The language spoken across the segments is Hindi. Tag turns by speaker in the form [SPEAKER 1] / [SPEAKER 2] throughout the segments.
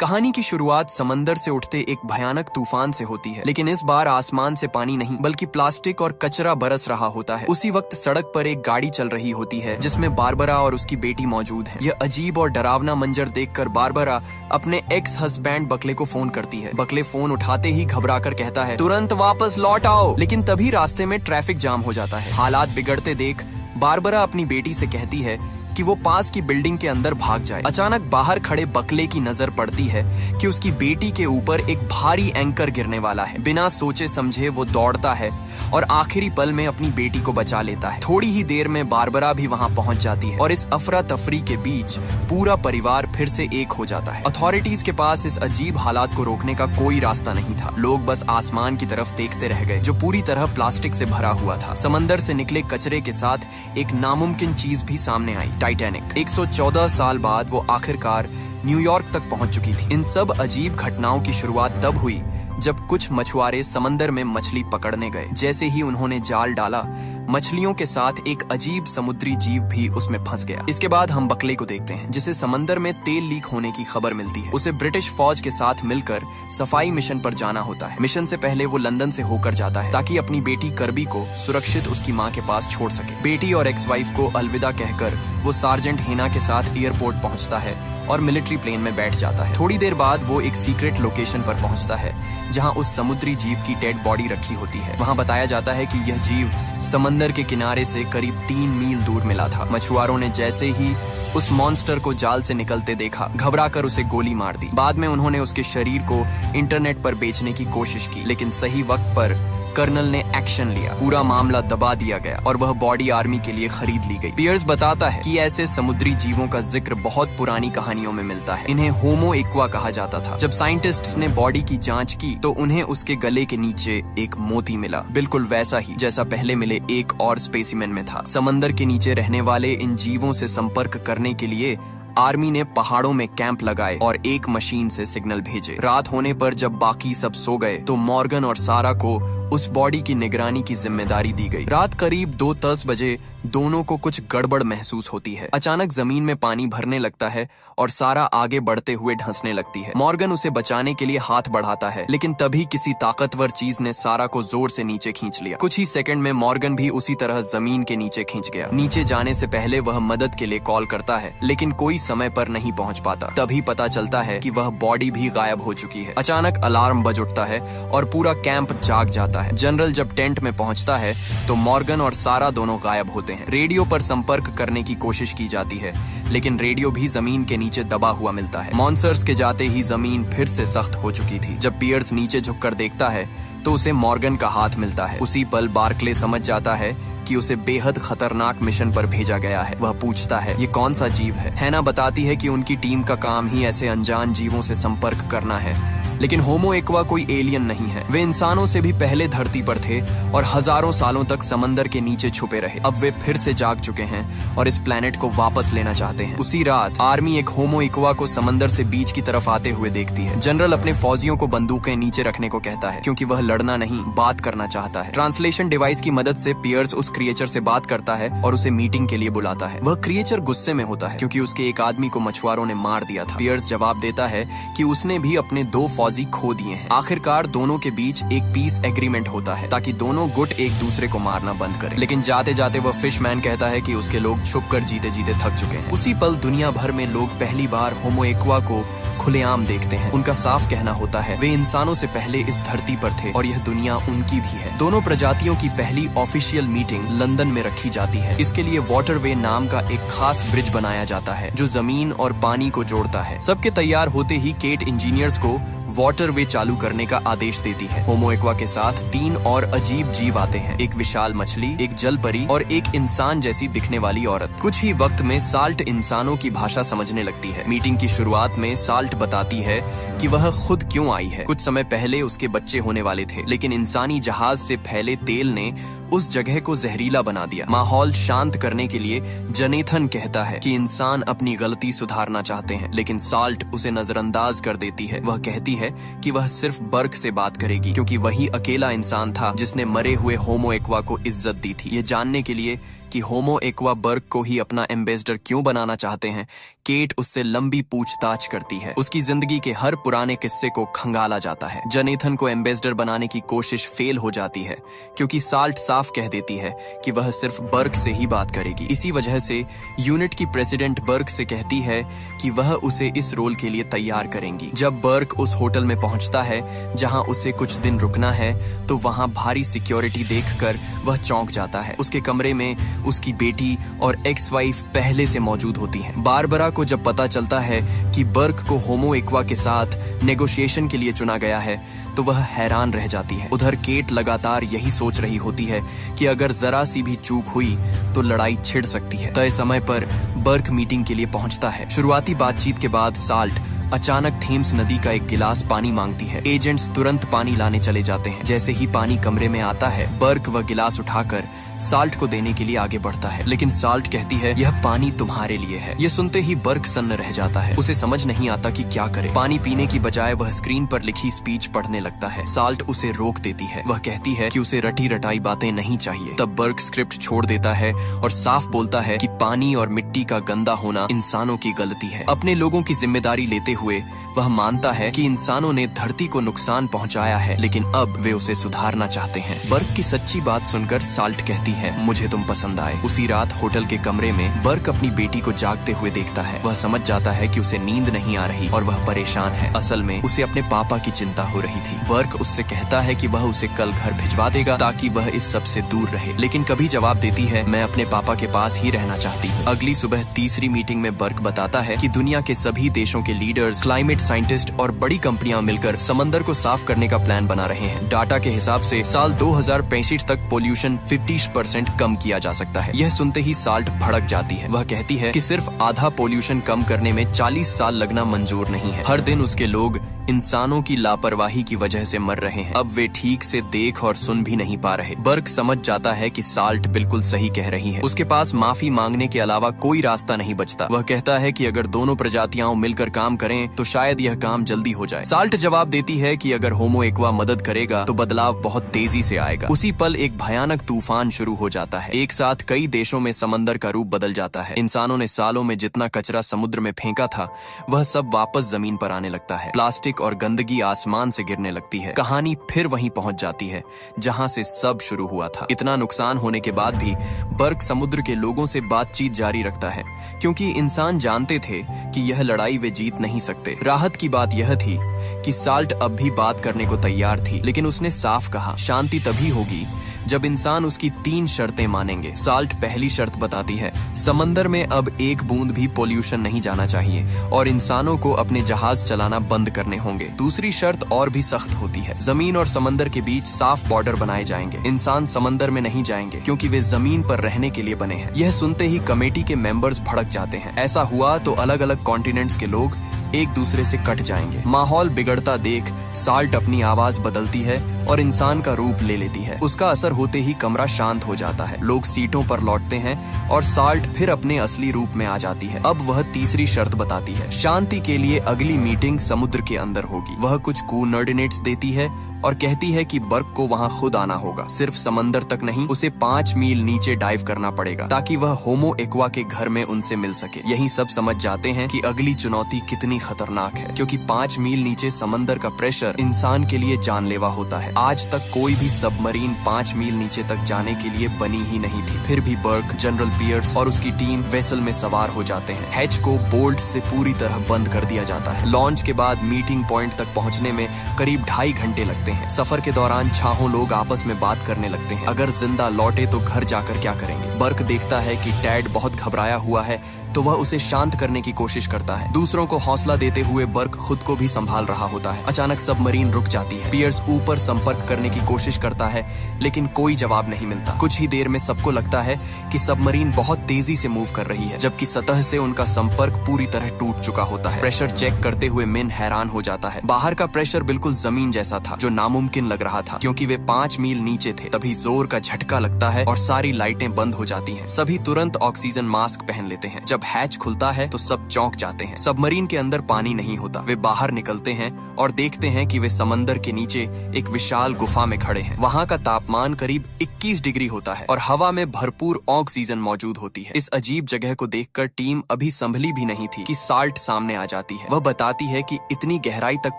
[SPEAKER 1] कहानी की शुरुआत समंदर से उठते एक भयानक तूफान से होती है, लेकिन इस बार आसमान से पानी नहीं बल्कि प्लास्टिक और कचरा बरस रहा होता है। उसी वक्त सड़क पर एक गाड़ी चल रही होती है जिसमें बारबरा और उसकी बेटी मौजूद है। यह अजीब और डरावना मंजर देखकर बारबरा अपने एक्स हस्बैंड बकले को फोन करती है। बकले फोन उठाते ही घबराकर कहता है, तुरंत वापस लौट आओ। लेकिन तभी रास्ते में ट्रैफिक जाम हो जाता है। हालात बिगड़ते देख बारबरा अपनी बेटी से कहती है कि वो पास की बिल्डिंग के अंदर भाग जाए। अचानक बाहर खड़े बकले की नजर पड़ती है कि उसकी बेटी के ऊपर एक भारी एंकर गिरने वाला है। बिना सोचे समझे वो दौड़ता है और आखिरी पल में अपनी बेटी को बचा लेता है। थोड़ी ही देर में बारबरा भी वहां पहुंच जाती है और इस अफरा तफरी के बीच पूरा परिवार फिर से एक हो जाता है। अथॉरिटीज के पास इस अजीब हालात को रोकने का कोई रास्ता नहीं था। लोग बस आसमान की तरफ देखते रह गए जो पूरी तरह प्लास्टिक से भरा हुआ था। समंदर से निकले कचरे के साथ एक नामुमकिन चीज भी सामने आई, टाइटैनिक। 114 साल बाद वो आखिरकार न्यूयॉर्क तक पहुंच चुकी थी। इन सब अजीब घटनाओं की शुरुआत तब हुई जब कुछ मछुआरे समंदर में मछली पकड़ने गए। जैसे ही उन्होंने जाल डाला, मछलियों के साथ एक अजीब समुद्री जीव भी उसमें फंस गया। इसके बाद हम बकले को देखते हैं जिसे समंदर में तेल लीक होने की खबर मिलती है। उसे ब्रिटिश फौज के साथ मिलकर सफाई मिशन पर जाना होता है। मिशन से पहले वो लंदन से होकर जाता है ताकि अपनी बेटी करबी को सुरक्षित उसकी माँ के पास छोड़ सके। बेटी और एक्स वाइफ को अलविदा कहकर वो सार्जेंट हेना के साथ एयरपोर्ट पहुंचता है और मिलिट्री प्लेन में बैठ जाता है। थोड़ी देर बाद वो एक सीक्रेट लोकेशन पर पहुंचता है जहां उस समुद्री जीव की डेड बॉडी रखी होती है। वहां बताया जाता है कि यह जीव समंदर के किनारे से करीब 3 मील दूर मिला था। मछुआरों ने जैसे ही उस मॉन्स्टर को जाल से निकलते देखा, घबराकर उसे गोली मार दी। बाद में उन्होंने उसके शरीर को इंटरनेट पर बेचने की कोशिश की, लेकिन सही वक्त पर कर्नल ने एक्शन लिया। पूरा मामला दबा दिया गया और वह बॉडी आर्मी के लिए खरीद ली गई। पियर्स बताता है कि ऐसे समुद्री जीवों का जिक्र बहुत पुरानी कहानियों में मिलता है। इन्हें होमो इक्वा कहा जाता था। जब साइंटिस्ट्स ने बॉडी की जांच की तो उन्हें उसके गले के नीचे एक मोती मिला, बिल्कुल वैसा ही जैसा पहले मिले एक और स्पेसिमेन में था। समंदर के नीचे रहने वाले इन जीवों से संपर्क करने के लिए आर्मी ने पहाड़ों में कैंप लगाए और एक मशीन से सिग्नल भेजे। रात होने पर जब बाकी सब सो गए तो मॉर्गन और सारा को उस बॉडी की निगरानी की जिम्मेदारी दी गई। रात करीब 2:10 बजे दोनों को कुछ गड़बड़ महसूस होती है। अचानक जमीन में पानी भरने लगता है और सारा आगे बढ़ते हुए ढंसने लगती है। मॉर्गन उसे बचाने के लिए हाथ बढ़ाता है, लेकिन तभी किसी ताकतवर चीज ने सारा को जोर से नीचे खींच लिया। कुछ ही सेकंड में मॉर्गन भी उसी तरह जमीन के नीचे खींच गया। नीचे जाने से पहले वह मदद के लिए कॉल करता है, लेकिन कोई समय पर नहीं पहुंच पाता। तभी पता चलता है कि वह बॉडी भी गायब हो चुकी है। अचानक अलार्म बज उठता है और पूरा कैंप जाग जाता है। जनरल जब टेंट में पहुंचता है तो मॉर्गन और सारा दोनों गायब होते हैं। रेडियो पर संपर्क करने की कोशिश की जाती है, लेकिन रेडियो भी जमीन के नीचे दबा हुआ मिलता है। मॉन्स्टर्स के जाते ही जमीन फिर से सख्त हो चुकी थी। जब पियर्स नीचे झुककर देखता है तो उसे मॉर्गन का हाथ मिलता है। उसी पल बार्कले समझ जाता है कि उसे बेहद खतरनाक मिशन पर भेजा गया है। वह पूछता है, ये कौन सा जीव है? हैना बताती है कि उनकी टीम का काम ही ऐसे अनजान जीवों से संपर्क करना है, लेकिन होमो इक्वा कोई एलियन नहीं है। वे इंसानों से भी पहले धरती पर थे और हजारों सालों तक समंदर के नीचे छुपे रहे। अब वे फिर से जाग चुके हैं और इस प्लेनेट को वापस लेना चाहते हैं। उसी रात आर्मी एक होमो इक्वा को समंदर से बीच की तरफ आते हुए देखती है। जनरल अपने फौजियों को बंदूकें नीचे रखने को कहता है क्योंकि वह लड़ना नहीं, बात करना चाहता है। ट्रांसलेशन डिवाइस की मदद से पियर्स उस क्रिएचर से बात करता है और उसे मीटिंग के लिए बुलाता है। वह क्रिएचर गुस्से में होता है क्योंकि उसके एक आदमी को मछुआरों ने मार दिया था। पियर्स जवाब देता है कि उसने भी अपने 2 फौजी खो दिए हैं। आखिरकार दोनों के बीच एक पीस एग्रीमेंट होता है ताकि दोनों गुट एक दूसरे को मारना बंद करें। लेकिन जाते जाते वह फिशमैन कहता है कि उसके लोग छुपकर जीते जीते थक चुके हैं। उसी पल दुनिया भर में लोग पहली बार होमो इक्वा को खुलेआम देखते हैं। उनका साफ कहना होता है वे इंसानों से पहले इस धरती पर थे और यह दुनिया उनकी भी है। दोनों प्रजातियों की पहली ऑफिशियल मीटिंग लंदन में रखी जाती है। इसके लिए वाटरवे नाम का एक खास ब्रिज बनाया जाता है जो जमीन और पानी को जोड़ता है। सबके तैयार होते ही केट इंजीनियर्स को वाटरवे चालू करने का आदेश देती है। होमो इक्वा के साथ 3 और अजीब जीव आते हैं, एक विशाल मछली, एक जल परी और एक इंसान जैसी दिखने वाली औरत। कुछ ही वक्त में साल्ट इंसानों की भाषा समझने लगती है। मीटिंग की शुरुआत में साल्ट बताती है कि वह खुद क्यों आई है। कुछ समय पहले उसके बच्चे होने वाले थे, लेकिन इंसानी जहाज से फैले तेल ने उस जगह को जहरीला बना दिया। माहौल शांत करने के लिए जनेथन कहता है कि इंसान अपनी गलती सुधारना चाहते हैं, लेकिन साल्ट उसे नजरअंदाज कर देती है। वह कहती है कि वह सिर्फ बर्क से बात करेगी क्योंकि वही अकेला इंसान था जिसने मरे हुए होमो इक्वा को इज्जत दी थी। ये जानने के लिए कि होमो एक्वा बर्ग को ही अपना एम्बेसडर क्यों बनाना चाहते हैं, केट उससे लंबी पूछताछ करती है। उसकी जिंदगी के हर पुराने किस्से को खंगाला जाता है। जनेथन को एम्बेसडर बनाने की कोशिश फेल हो जाती है क्योंकि साल्ट साफ कह देती है कि वह सिर्फ बर्ग से ही बात करेगी। इसी वजह से यूनिट की प्रेसिडेंट बर्ग से कहती है कि वह उसे इस रोल के लिए तैयार करेंगी। जब बर्ग उस होटल में पहुंचता है जहां उसे कुछ दिन रुकना है तो वहां भारी सिक्योरिटी देखकर वह चौंक जाता है। उसके कमरे में उसकी बेटी और एक्स वाइफ पहले से मौजूद होती हैं। बारबरा को जब पता चलता है कि बर्ग को होमो एक्वा के साथ नेगोशिएशन के लिए चुना गया है तो वह हैरान रह जाती है। उधर केट लगातार यही सोच रही होती है कि अगर जरा सी भी चूक हुई तो लड़ाई छिड़ सकती है। तय समय पर बर्ग मीटिंग के लिए पहुंचता है। शुरुआती बातचीत के बाद साल्ट अचानक थेम्स नदी का एक गिलास पानी मांगती है। एजेंट्स तुरंत पानी लाने चले जाते हैं। जैसे ही पानी कमरे में आता है बर्ग वह गिलास उठाकर साल्ट को देने के लिए आगे बढ़ता है, लेकिन साल्ट कहती है यह पानी तुम्हारे लिए है। यह सुनते ही बर्ग सन्न रह जाता है। उसे समझ नहीं आता कि क्या करे। पानी पीने की बजाय वह स्क्रीन पर लिखी स्पीच पढ़ने लगता है। साल्ट उसे रोक देती है। वह कहती है कि उसे रटी रटाई बातें नहीं चाहिए। तब बर्ग स्क्रिप्ट छोड़ देता है और साफ बोलता है कि पानी और मिट्टी का गंदा होना इंसानों की गलती है। अपने लोगों की जिम्मेदारी लेते हुए वह मानता है कि इंसानों ने धरती को नुकसान पहुंचाया है, लेकिन अब वे उसे सुधारना चाहते हैं। बर्ग की सच्ची बात सुनकर साल्ट कहती है मुझे तुम पसंद आए। उसी रात होटल के कमरे में बर्ग अपनी बेटी को जागते हुए देखता है। वह समझ जाता है कि उसे नींद नहीं आ रही और वह परेशान है। असल में उसे अपने पापा की चिंता हो रही थी। बर्ग उससे कहता है कि वह उसे कल घर भिजवा देगा ताकि वह इस सब से दूर रहे, लेकिन कभी जवाब देती है मैं अपने पापा के पास ही रहना चाहती हूँ। अगली सुबह तीसरी मीटिंग में बर्ग बताता है कि दुनिया के सभी देशों के लीडर्स, क्लाइमेट साइंटिस्ट और बड़ी कंपनियां मिलकर समंदर को साफ करने का प्लान बना रहे हैं। डाटा के हिसाब से साल 2065 तक पोल्यूशन 50% कम किया जा सकता है। यह सुनते ही साल्ट भड़क जाती है। वह कहती है कि सिर्फ आधा पोल्यूशन कम करने में 40 साल लगना मंजूर नहीं है। हर दिन उसके लोग इंसानों की लापरवाही की वजह से मर रहे हैं। अब वे ठीक से देख और सुन भी नहीं पा रहे। बर्ग समझ जाता है कि साल्ट बिल्कुल सही कह रही है। उसके पास माफी मांगने के अलावा कोई रास्ता नहीं बचता। वह कहता है कि अगर दोनों प्रजातियां मिलकर काम करें तो शायद यह काम जल्दी हो जाए। साल्ट जवाब देती है कि अगर होमो एक्वा मदद करेगा तो बदलाव बहुत तेजी से आएगा। उसी पल एक भयानक तूफान शुरू हो जाता है। एक साथ कई देशों में समंदर का रूप बदल जाता है। इंसानों ने सालों में जितना कचरा समुद्र में फेंका था वह सब वापस जमीन पर आने लगता है। प्लास्टिक और गंदगी आसमान से गिरने लगती है। कहानी फिर वहीं पहुंच जाती है जहां से सब शुरू हुआ था। इतना नुकसान होने के बाद भी बर्ग समुद्र के लोगों से बातचीत जारी रखता है क्योंकि इंसान जानते थे कि यह लड़ाई वे जीत नहीं सकते। राहत की बात यह थी कि साल्ट अब भी बात करने को तैयार थी, लेकिन उसने साफ कहा शांति तभी होगी जब इंसान उसकी 3 शर्तें मानेंगे। साल्ट पहली शर्त बताती है समंदर में अब एक बूंद भी पोल्यूशन नहीं जाना चाहिए और इंसानों को अपने जहाज चलाना बंद करने होंगे। दूसरी शर्त और भी सख्त होती है। जमीन और समंदर के बीच साफ बॉर्डर बनाए जाएंगे। इंसान समंदर में नहीं जाएंगे क्योंकि वे जमीन पर रहने के लिए बने हैं। यह सुनते ही कमेटी के मेंबर्स भड़क जाते हैं। ऐसा हुआ तो अलग अलग कॉन्टिनेंट्स के लोग एक दूसरे से कट जाएंगे। माहौल बिगड़ता देख साल्ट अपनी आवाज बदलती है और इंसान का रूप ले लेती है। उसका असर होते ही कमरा शांत हो जाता है। लोग सीटों पर लौटते हैं और साल्ट फिर अपने असली रूप में आ जाती है। अब वह तीसरी शर्त बताती है शांति के लिए अगली मीटिंग समुद्र के अंदर होगी। वह कुछ कोऑर्डिनेट्स देती है और कहती है कि बर्ग को वहां खुद आना होगा। सिर्फ समंदर तक नहीं, उसे 5 मील नीचे डाइव करना पड़ेगा ताकि वह होमो एक्वा के घर में उनसे मिल सके। यही सब समझ जाते हैं कि अगली चुनौती कितनी खतरनाक है, क्योंकि 5 मील नीचे समंदर का प्रेशर इंसान के लिए जानलेवा होता है। आज तक कोई भी सबमरीन 5 मील नीचे तक जाने के लिए बनी ही नहीं थी। फिर भी बर्ग, जनरल पियर्स और उसकी टीम वेसल में सवार हो जाते हैं। हैच को बोल्ट से पूरी तरह बंद कर दिया जाता है। लॉन्च के बाद मीटिंग पॉइंट तक पहुंचने में करीब 2.5 घंटे लगते हैं। सफर के दौरान छाहों लोग आपस में बात करने लगते हैं। अगर जिंदा लौटे तो घर जाकर क्या करेंगे। बर्ग देखता है कि टैड बहुत घबराया हुआ है तो वह उसे शांत करने की कोशिश करता है। दूसरों को हौसला देते हुए बर्ग खुद को भी संभाल रहा होता है। अचानक सबमरीन रुक जाती है। पियर्स ऊपर संपर्क करने की कोशिश करता है लेकिन कोई जवाब नहीं मिलता। कुछ ही देर में सबको लगता है कि सबमरीन बहुत तेजी से मूव कर रही है, जबकि सतह से उनका संपर्क पूरी तरह टूट चुका होता है। प्रेशर चेक करते हुए मिन हैरान हो जाता है। बाहर का प्रेशर बिल्कुल जमीन जैसा था, जो नामुमकिन लग रहा था क्योंकि वे 5 मील नीचे थे। तभी जोर का झटका लगता है और सारी लाइटें बंद हो जाती हैं। सभी तुरंत ऑक्सीजन मास्क पहन लेते हैं। जब हैच खुलता है तो सब चौंक जाते हैं। सबमरीन के अंदर पानी नहीं होता। वे बाहर निकलते हैं और देखते हैं कि वे समंदर के नीचे एक विशाल गुफा में खड़े हैं। वहाँ का तापमान करीब 21 डिग्री होता है और हवा में भरपूर ऑक्सीजन मौजूद होती है। इस अजीब जगह को देखकर टीम अभी संभली भी नहीं थी कि साल्ट सामने आ जाती है। वह बताती है कि इतनी गहराई तक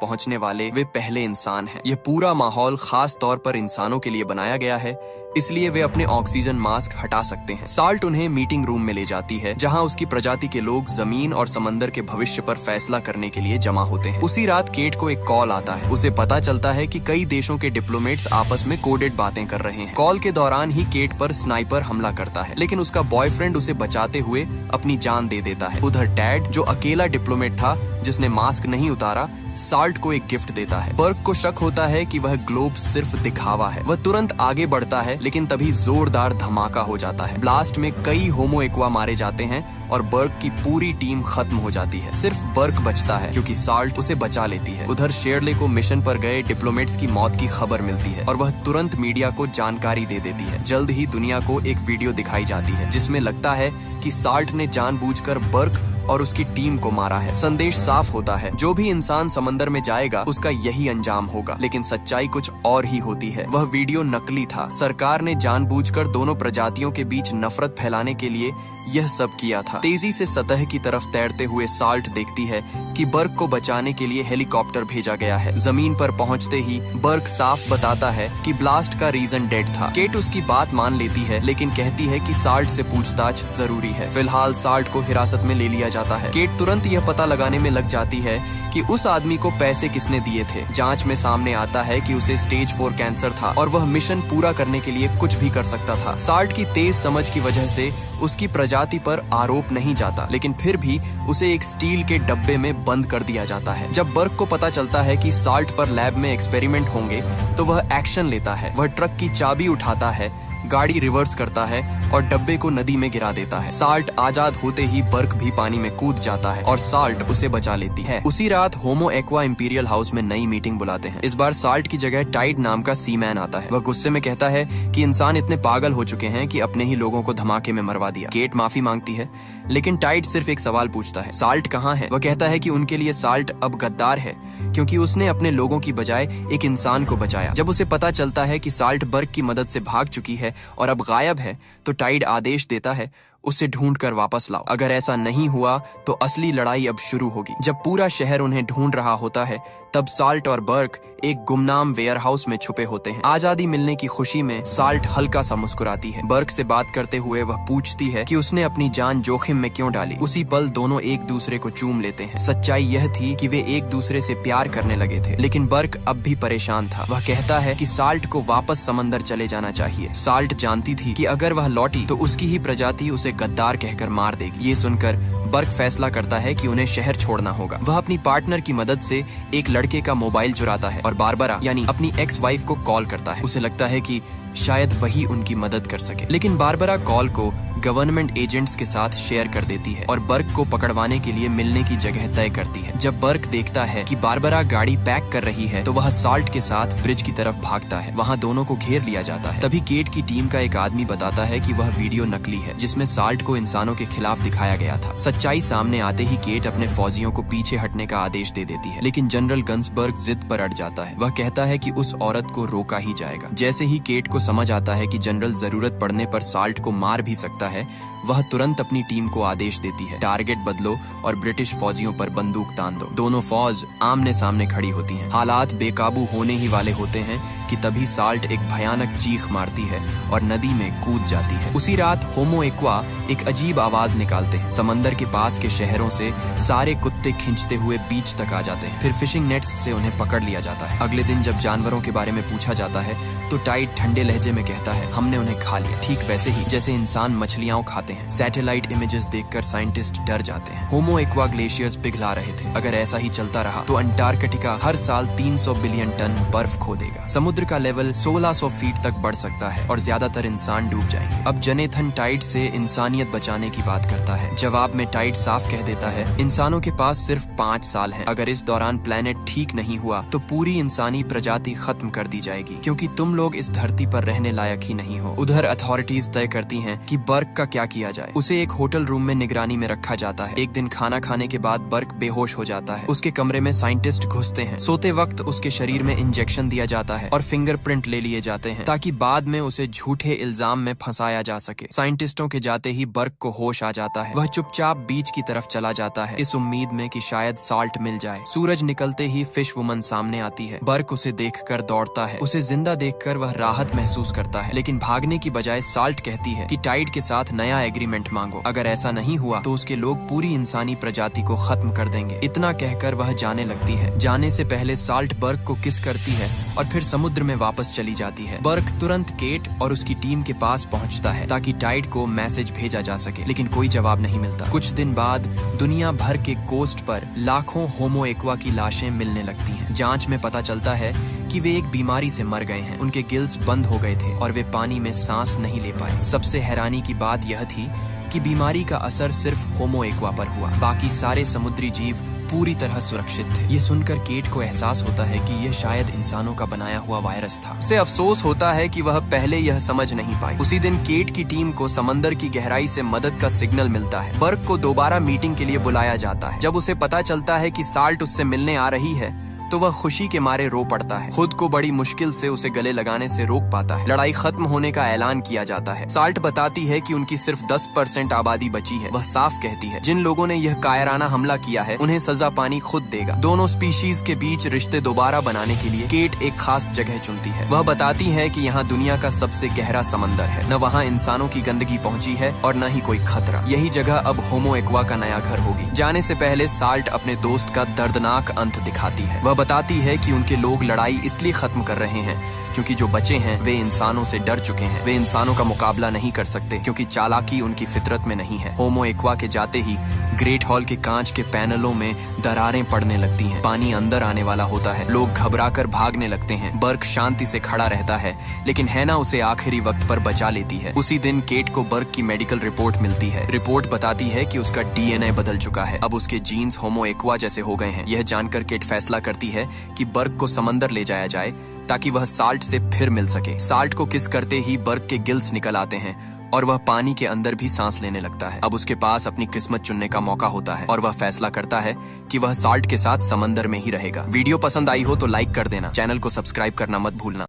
[SPEAKER 1] पहुंचने वाले वे पहले इंसान हैं। यह पूरा माहौल खास तौर पर इंसानों के लिए बनाया गया है, इसलिए वे अपने ऑक्सीजन मास्क हटा सकते हैं। साल्ट उन्हें मीटिंग रूम में ले जाती है, जहां उसकी प्रजाति के लोग जमीन और समंदर के भविष्य पर फैसला करने के लिए जमा होते हैं। उसी रात केट को एक कॉल आता है। उसे पता चलता है कि कई देशों के डिप्लोमेट्स आपस में कोडेड बातें कर रहे हैं। कॉल के दौरान ही केट पर स्नाइपर हमला करता है, लेकिन उसका बॉयफ्रेंड उसे बचाते हुए अपनी जान दे देता है। उधर टैड, जो अकेला डिप्लोमेट था जिसने मास्क नहीं उतारा, साल्ट को एक गिफ्ट देता है। बर्क को शक होता है कि वह ग्लोब सिर्फ दिखावा है। वह तुरंत आगे बढ़ता है, लेकिन तभी जोरदार धमाका हो जाता है। ब्लास्ट में कई होमो एक्वा मारे जाते हैं और बर्क की पूरी टीम खत्म हो जाती है। सिर्फ बर्क बचता है क्योंकि साल्ट उसे बचा लेती है। उधर शेरले को मिशन पर गए डिप्लोमेट्स की मौत की खबर मिलती है और वह तुरंत मीडिया को जानकारी दे देती है। जल्द ही दुनिया को एक वीडियो दिखाई जाती है जिसमें लगता है कि साल्ट ने जानबूझकर बर्क और उसकी टीम को मारा है। संदेश साफ होता है, जो भी इंसान समंदर में जाएगा उसका यही अंजाम होगा। लेकिन सच्चाई कुछ और ही होती है। वह वीडियो नकली था। सरकार ने जानबूझकर दोनों प्रजातियों के बीच नफरत फैलाने के लिए यह सब किया था। तेजी से सतह की तरफ तैरते हुए साल्ट देखती है कि बर्क को बचाने के लिए हेलीकॉप्टर भेजा गया है। जमीन पर पहुंचते ही बर्क साफ बताता है कि ब्लास्ट का रीजन डेड था। केट उसकी बात मान लेती है, लेकिन कहती है कि साल्ट से पूछताछ जरूरी है। फिलहाल साल्ट को हिरासत में ले लिया जाता है। केट तुरंत यह पता लगाने में लग जाती है कि उस आदमी को पैसे किसने दिए थे। जांच में सामने आता है कि उसे स्टेज 4 कैंसर था और वह मिशन पूरा करने के लिए कुछ भी कर सकता था। साल्ट की तेज समझ की वजह से उसकी प्रजाति पर आरोप नहीं जाता, लेकिन फिर भी उसे एक स्टील के डब्बे में बंद कर दिया जाता है। जब बर्क को पता चलता है कि साल्ट पर लैब में एक्सपेरिमेंट होंगे तो वह एक्शन लेता है। वह ट्रक की चाबी उठाता है, गाड़ी रिवर्स करता है और डब्बे को नदी में गिरा देता है। साल्ट आजाद होते ही बर्क भी पानी में कूद जाता है और साल्ट उसे बचा लेती है। उसी रात होमो एक्वा इंपीरियल हाउस में नई मीटिंग बुलाते हैं। इस बार साल्ट की जगह टाइड नाम का सीमैन आता है। वह गुस्से में कहता है कि इंसान इतने पागल हो चुके हैं कि अपने ही लोगों को धमाके में मरवा दिया। केट माफी मांगती है, लेकिन टाइड सिर्फ एक सवाल पूछता है, साल्ट कहाँ है? वह कहता है कि उनके लिए साल्ट अब गद्दार है क्योंकि उसने अपने लोगों की बजाय एक इंसान को बचाया। जब उसे पता चलता है कि साल्ट बर्क की मदद से भाग चुकी है और अब गायब है, तो टाइड आदेश देता है उसे ढूंढकर वापस लाओ। अगर ऐसा नहीं हुआ तो असली लड़ाई अब शुरू होगी। जब पूरा शहर उन्हें ढूंढ रहा होता है, तब साल्ट और बर्क एक गुमनाम वेयरहाउस में छुपे होते हैं। आजादी मिलने की खुशी में साल्ट हल्का सा मुस्कुराती है। बर्क से बात करते हुए वह पूछती है कि उसने अपनी जान जोखिम में क्यों डाली। उसी पल दोनों एक दूसरे को चूम लेते हैं। सच्चाई यह थी कि वे एक दूसरे से प्यार करने लगे थे, लेकिन बर्क अब भी परेशान था। वह कहता है कि साल्ट को वापस समंदर चले जाना चाहिए। साल्ट जानती थी कि अगर वह लौटी तो उसकी ही प्रजाति उसे गद्दार कहकर मार देगी। ये सुनकर बर्क फैसला करता है कि उन्हें शहर छोड़ना होगा। वह अपनी पार्टनर की मदद से एक लड़के का मोबाइल चुराता है और बारबरा यानी अपनी एक्स वाइफ को कॉल करता है। उसे लगता है कि शायद वही उनकी मदद कर सके, लेकिन बारबरा कॉल को गवर्नमेंट एजेंट्स के साथ शेयर कर देती है और बर्क को पकड़वाने के लिए मिलने की जगह तय करती है। जब बर्क देखता है कि बारबरा गाड़ी पैक कर रही है, तो वह साल्ट के साथ ब्रिज की तरफ भागता है। वहां दोनों को घेर लिया जाता है। तभी केट की टीम का एक आदमी बताता है कि वह वीडियो नकली है, जिसमें साल्ट को इंसानों के खिलाफ दिखाया गया था। सच्चाई सामने आते ही केट अपने फौजियों को पीछे हटने का आदेश दे देती है, लेकिन जनरल गन्सबर्ग जिद पर अड़ जाता है। वह कहता है कि उस औरत को रोका ही जाएगा। जैसे ही केट को समझ आता है कि जनरल जरूरत पड़ने पर साल्ट को मार भी सकता है, वह तुरंत अपनी टीम को आदेश देती है, टारगेट बदलो और ब्रिटिश फौजियों पर बंदूक तान दो। दोनों फौज आमने सामने खड़ी होती हैं। हालात बेकाबू होने ही वाले होते हैं कि तभी साल्ट एक भयानक चीख मारती है और नदी में कूद जाती है। उसी रात होमो एक्वा एक अजीब आवाज निकालते हैं। समंदर के पास के शहरों से सारे कुत्ते खींचते हुए बीच तक आ जाते हैं। फिर फिशिंग नेट्स से उन्हें पकड़ लिया जाता है। अगले दिन जब जानवरों के बारे में पूछा जाता है, तो टाइड ठंडे लहजे में कहता है, हमने उन्हें खा लिया, ठीक वैसे ही जैसे इंसान मछलियां खाते हैं। सैटेलाइट इमेजेस देखकर साइंटिस्ट डर जाते हैं। होमो एक्वा ग्लेशियर्स पिघला रहे थे। अगर ऐसा ही चलता रहा तो अंटार्कटिका हर साल 300 बिलियन टन बर्फ खो देगा। समुद्र समुद्र का लेवल 1600 फीट तक बढ़ सकता है और ज्यादातर इंसान डूब जाएंगे। अब जनेथन टाइड से इंसानियत बचाने की बात करता है। जवाब में टाइड साफ कह देता है, इंसानों के पास सिर्फ 5 साल हैं। अगर इस दौरान प्लेनेट ठीक नहीं हुआ तो पूरी इंसानी प्रजाति खत्म कर दी जाएगी, क्योंकि तुम लोग इस धरती पर रहने लायक ही नहीं हो। उधर अथॉरिटीज तय करती हैं कि बर्क का क्या किया जाए। उसे एक होटल रूम में निगरानी में रखा जाता है। एक दिन खाना खाने के बाद बर्क बेहोश हो जाता है। उसके कमरे में साइंटिस्ट घुसते हैं। सोते वक्त उसके शरीर में इंजेक्शन दिया जाता है और फिंगरप्रिंट ले लिए जाते हैं ताकि बाद में उसे झूठे इल्जाम में फंसाया जा सके। साइंटिस्टों के जाते ही बर्क को होश आ जाता है। वह चुपचाप बीच की तरफ चला जाता है, इस उम्मीद में कि शायद साल्ट मिल जाए। सूरज निकलते ही फिश वुमन सामने आती है। बर्क उसे देखकर दौड़ता है। उसे जिंदा देखकर वह राहत महसूस करता है, लेकिन भागने की बजाय साल्ट कहती है कि टाइड के साथ नया एग्रीमेंट मांगो। अगर ऐसा नहीं हुआ तो उसके लोग पूरी इंसानी प्रजाति को खत्म कर देंगे। इतना कहकर वह जाने लगती है। जाने से पहले साल्ट बर्क को किस करती है और फिर समुद्र में वापस चली जाती है। बर्क तुरंत केट और उसकी टीम के पास पहुंचता है ताकि टाइड को मैसेज भेजा जा सके, लेकिन कोई जवाब नहीं मिलता। कुछ दिन बाद दुनिया भर के कोस्ट पर लाखों होमो एक्वा की लाशें मिलने लगती हैं। जांच में पता चलता है कि वे एक बीमारी से मर गए हैं। उनके गिल्स बंद हो गए थे और वे पानी में सांस नहीं ले पाए। सबसे हैरानी की बात यह थी कि बीमारी का असर सिर्फ होमो एक्वा पर हुआ। बाकी सारे समुद्री जीव पूरी तरह सुरक्षित थे। ये सुनकर केट को एहसास होता है कि यह शायद इंसानों का बनाया हुआ वायरस था। उसे अफसोस होता है कि वह पहले यह समझ नहीं पाई। उसी दिन केट की टीम को समंदर की गहराई से मदद का सिग्नल मिलता है। बर्क को दोबारा मीटिंग के लिए बुलाया जाता है। जब उसे पता चलता है कि साल्ट उससे मिलने आ रही है तो वह खुशी के मारे रो पड़ता है। खुद को बड़ी मुश्किल से उसे गले लगाने से रोक पाता है। लड़ाई खत्म होने का ऐलान किया जाता है। साल्ट बताती है कि उनकी सिर्फ 10% आबादी बची है। वह साफ कहती है, जिन लोगों ने यह कायराना हमला किया है उन्हें सजा पानी खुद देगा। दोनों स्पीशीज के बीच रिश्ते दोबारा बनाने के लिए केट एक खास जगह चुनती है। वह बताती है कि यहाँ दुनिया का सबसे गहरा समंदर है। न वहाँ इंसानों की गंदगी पहुँची है और न ही कोई खतरा। यही जगह अब होमो एक्वा का नया घर होगी। जाने से पहले साल्ट अपने दोस्त का दर्दनाक अंत दिखाती है। वह बताती है कि उनके लोग लड़ाई इसलिए खत्म कर रहे हैं क्योंकि जो बचे हैं वे इंसानों से डर चुके हैं। वे इंसानों का मुकाबला नहीं कर सकते क्योंकि चालाकी उनकी फितरत में नहीं है। होमो एक्वा के जाते ही ग्रेट हॉल के कांच के पैनलों में दरारें पड़ने लगती हैं। पानी अंदर आने वाला होता है। लोग घबराकर भागने लगते हैं। बर्क शांति से खड़ा रहता है, लेकिन हैना उसे आखिरी वक्त पर बचा लेती है। उसी दिन केट को बर्क की मेडिकल रिपोर्ट मिलती है। रिपोर्ट बताती है कि उसका DNA बदल चुका है। अब उसके जीन्स होमो एक्वा जैसे हो गए हैं। यह जानकर केट फैसला करती है कि बर्क को समंदर ले जाया जाए ताकि वह साल्ट से फिर मिल सके। साल्ट को किस करते ही बर्क के गिल्स निकल आते हैं और वह पानी के अंदर भी सांस लेने लगता है। अब उसके पास अपनी किस्मत चुनने का मौका होता है और वह फैसला करता है कि वह साल्ट के साथ समंदर में ही रहेगा। वीडियो पसंद आई हो तो लाइक कर देना। चैनल को सब्सक्राइब करना मत भूलना।